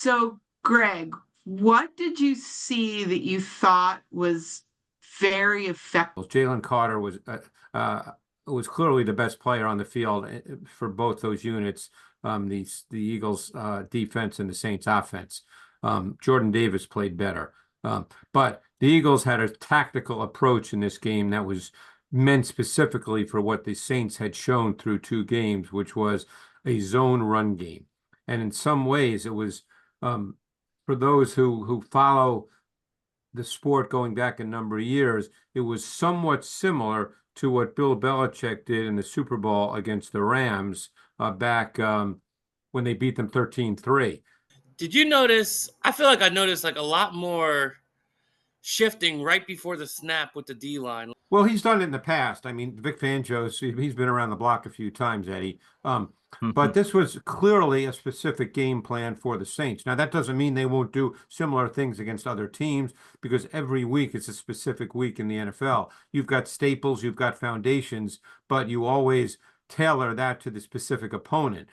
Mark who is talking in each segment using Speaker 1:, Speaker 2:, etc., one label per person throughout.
Speaker 1: So, Greg, what did you see that you thought was very effective?
Speaker 2: Well, Jalen Carter was clearly the best player on the field for both those units, the Eagles defense and the Saints offense. Jordan Davis played better. But the Eagles had a tactical approach in this game that was meant specifically for what the Saints had shown through two games, which was a zone run game. And in some ways, it was for those who follow the sport going back a number of years, it was somewhat similar to what Bill Belichick did in the Super Bowl against the Rams back when they beat them 13-3.
Speaker 3: Did you notice? I feel like I noticed like a lot more shifting right before the snap with the D line.
Speaker 2: Well, he's done it in the past. I mean, Vic Fangio's, he's been around the block a few times, Eddie. But this was clearly a specific game plan for the Saints. Now, that doesn't mean they won't do similar things against other teams, because every week is a specific week in the NFL. You've got staples, you've got foundations, but you always tailor that to the specific opponent.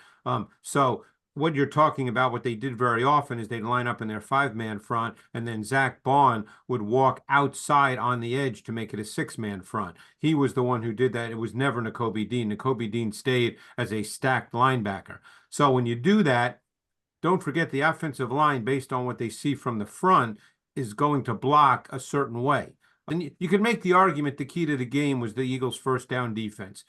Speaker 2: So what you're talking about, what they did very often is they'd line up in their five-man front, and then Zach Bond would walk outside on the edge to make it a six-man front. He was the one who did that. It was never Nakobe Dean. Nakobe Dean stayed as a stacked linebacker. So when you do that, don't forget the offensive line, based on what they see from the front, is going to block a certain way. And you can make the argument the key to the game was the Eagles' first down defense.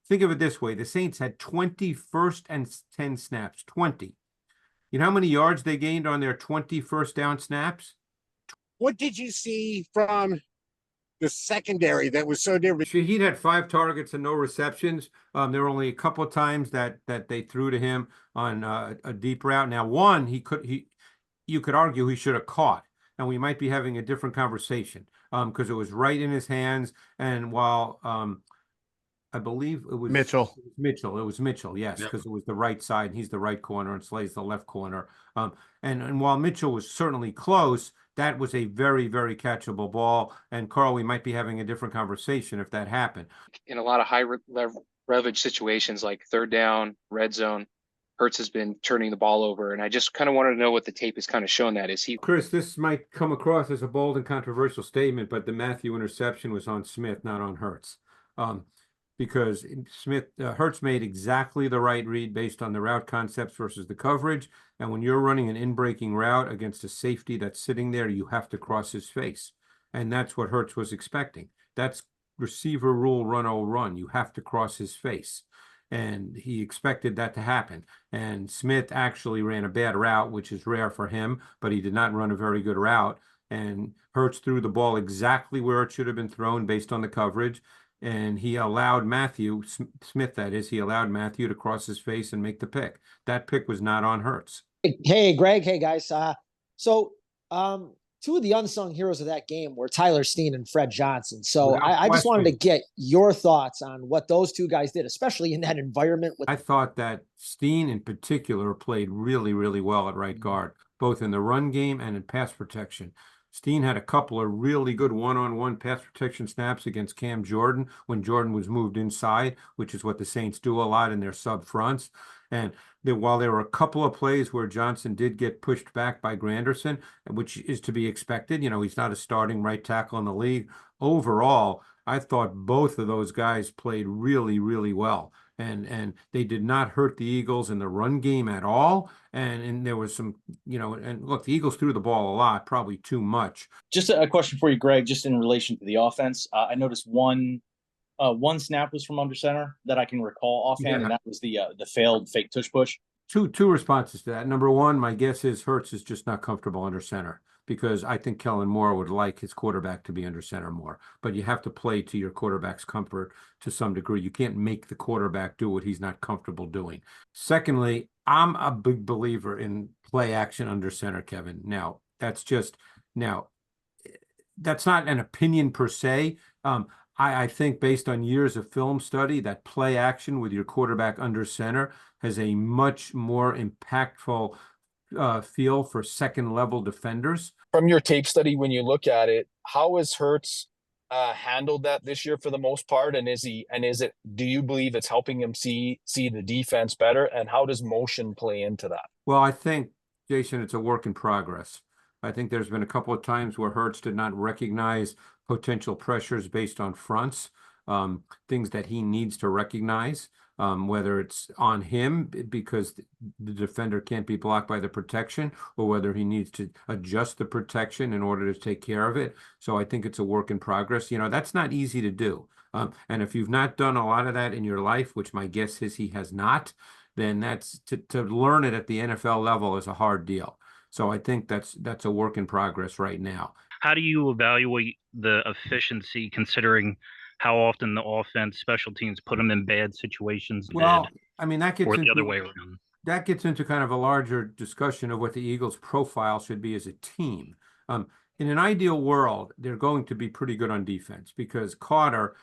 Speaker 2: Think of it this way. The Saints had 20 first and 10 snaps, 20. You know how many yards they gained on their 20 first down snaps?
Speaker 4: What did you see from the secondary that was so different?
Speaker 2: Shaheed had 5 targets and no receptions. There were only a couple of times that they threw to him on a deep route. Now, one, you could argue he should have caught, and we might be having a different conversation because it was right in his hands. And while I believe it was
Speaker 5: Mitchell.
Speaker 2: It was Mitchell, yes, because it was the right side. He's the right corner, and Slay's the left corner. And while Mitchell was certainly close, that was a very, very catchable ball. And Carl, we might be having a different conversation if that happened.
Speaker 6: In a lot of high leverage situations like third down, red zone, Hurts has been turning the ball over. And I just kind of wanted to know what the tape has kind of shown that. Is he...
Speaker 2: Chris, this might come across as a bold and controversial statement, but the Matthew interception was on Smith, not on Hurts. Because Hurts made exactly the right read based on the route concepts versus the coverage. And when you're running an in-breaking route against a safety that's sitting there, you have to cross his face. And that's what Hurts was expecting. That's receiver rule, run. You have to cross his face. And he expected that to happen. And Smith actually ran a bad route, which is rare for him, but he did not run a very good route. And Hurts threw the ball exactly where it should have been thrown based on the coverage. And he allowed Matthew, Smith that is, he allowed Matthew to cross his face and make the pick. That pick was not on Hurts.
Speaker 7: Hey, Greg. Hey, guys. So two of the unsung heroes of that game were Tyler Steen and Fred Johnson. So I just wanted to get your thoughts on what those two guys did, especially in that environment.
Speaker 2: I thought that Steen in particular played really, really well at right guard, both in the run game and in pass protection. Steen had a couple of really good one-on-one pass protection snaps against Cam Jordan when Jordan was moved inside, which is what the Saints do a lot in their sub fronts. And while there were a couple of plays where Johnson did get pushed back by Granderson, which is to be expected, he's not a starting right tackle in the league. Overall, I thought both of those guys played really, really well. And they did not hurt the Eagles in the run game at all. And there was some, and look, the Eagles threw the ball a lot, probably too much.
Speaker 8: Just a question for you, Greg, just in relation to the offense. I noticed one snap was from under center that I can recall offhand, and that was the failed fake tush push.
Speaker 2: Two responses to that. Number one, my guess is Hurts is just not comfortable under center, because I think Kellen Moore would like his quarterback to be under center more. But you have to play to your quarterback's comfort to some degree. You can't make the quarterback do what he's not comfortable doing. Secondly, I'm a big believer in play action under center, Kevin. Now, that's not an opinion per se. I think based on years of film study that play action with your quarterback under center has a much more impactful feel for second level defenders.
Speaker 5: From your tape study, when you look at it, how has Hurts handled that this year for the most part? And do you believe it's helping him see the defense better? And how does motion play into that?
Speaker 2: Well, I think Jason, it's a work in progress. I think there's been a couple of times where Hurts did not recognize potential pressures based on fronts, things that he needs to recognize, whether it's on him because the defender can't be blocked by the protection, or whether he needs to adjust the protection in order to take care of it. So I think it's a work in progress. You know, that's not easy to do. And if you've not done a lot of that in your life, which my guess is he has not, then that's to learn it at the NFL level is a hard deal. So I think that's a work in progress right now.
Speaker 9: How do you evaluate the efficiency considering how often the offense, special teams put them in bad situations?
Speaker 2: Well, I mean, that gets
Speaker 9: or
Speaker 2: into
Speaker 9: the other way around.
Speaker 2: That gets into kind of a larger discussion of what the Eagles' profile should be as a team. In an ideal world, they're going to be pretty good on defense because Carter,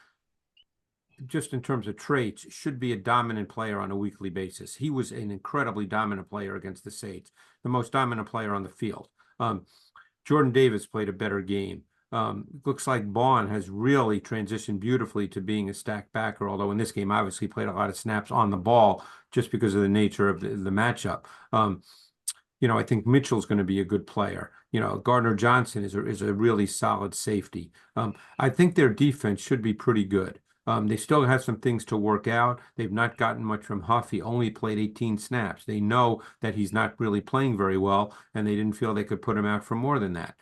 Speaker 2: just in terms of traits, should be a dominant player on a weekly basis. He was an incredibly dominant player against the Saints, the most dominant player on the field. Jordan Davis played a better game. Looks like Bond has really transitioned beautifully to being a stacked backer, although in this game, obviously played a lot of snaps on the ball just because of the nature of the matchup. You know, I think Mitchell's going to be a good player. You know, Gardner Johnson is a really solid safety. I think their defense should be pretty good. They still have some things to work out. They've not gotten much from Huff. He only played 18 snaps. They know that he's not really playing very well, and they didn't feel they could put him out for more than that.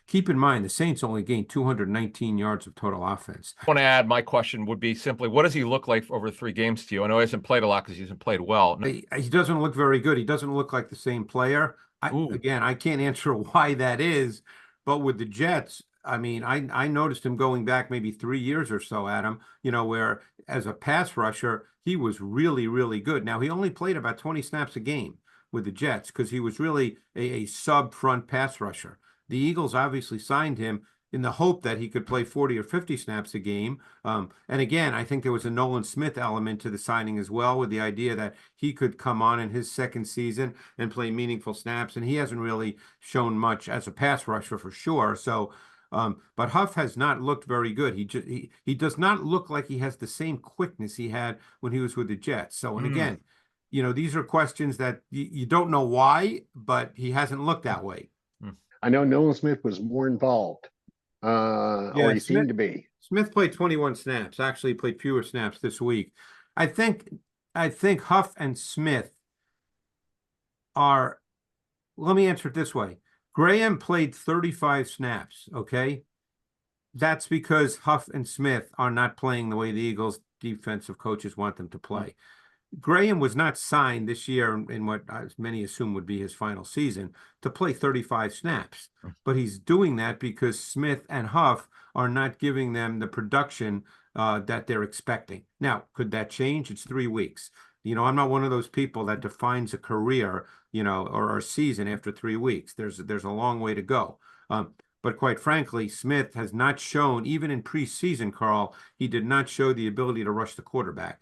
Speaker 2: Keep in mind, the Saints only gained 219 yards of total offense.
Speaker 10: I want to add, my question would be simply, what does he look like over 3 games to you? I know he hasn't played a lot because he hasn't played well.
Speaker 2: He doesn't look very good. He doesn't look like the same player. Again, I can't answer why that is, but with the Jets, I mean, I noticed him going back maybe 3 years or so, Adam, you know, where as a pass rusher, he was really, really good. Now, he only played about 20 snaps a game with the Jets because he was really a sub-front pass rusher. The Eagles obviously signed him in the hope that he could play 40 or 50 snaps a game. And again, I think there was a Nolan Smith element to the signing as well, with the idea that he could come on in his second season and play meaningful snaps. And he hasn't really shown much as a pass rusher for sure. So, but Huff has not looked very good. He does not look like he has the same quickness he had when he was with the Jets. So, and again, you know, these are questions that you don't know why, but he hasn't looked that way.
Speaker 4: I know Nolan Smith was more involved, or he seemed to be.
Speaker 2: Smith played 21 snaps. Actually, played fewer snaps this week. I think Huff and Smith are. Let me answer it this way: Graham played 35 snaps. Okay, that's because Huff and Smith are not playing the way the Eagles' defensive coaches want them to play. Graham was not signed this year in what many assume would be his final season to play 35 snaps, but he's doing that because Smith and Huff are not giving them the production that they're expecting. Now, could that change? It's 3 weeks. You know, I'm not one of those people that defines a career, you know, or a season after 3 weeks. There's a long way to go. But quite frankly, Smith has not shown, even in preseason, Carl, he did not show the ability to rush the quarterback.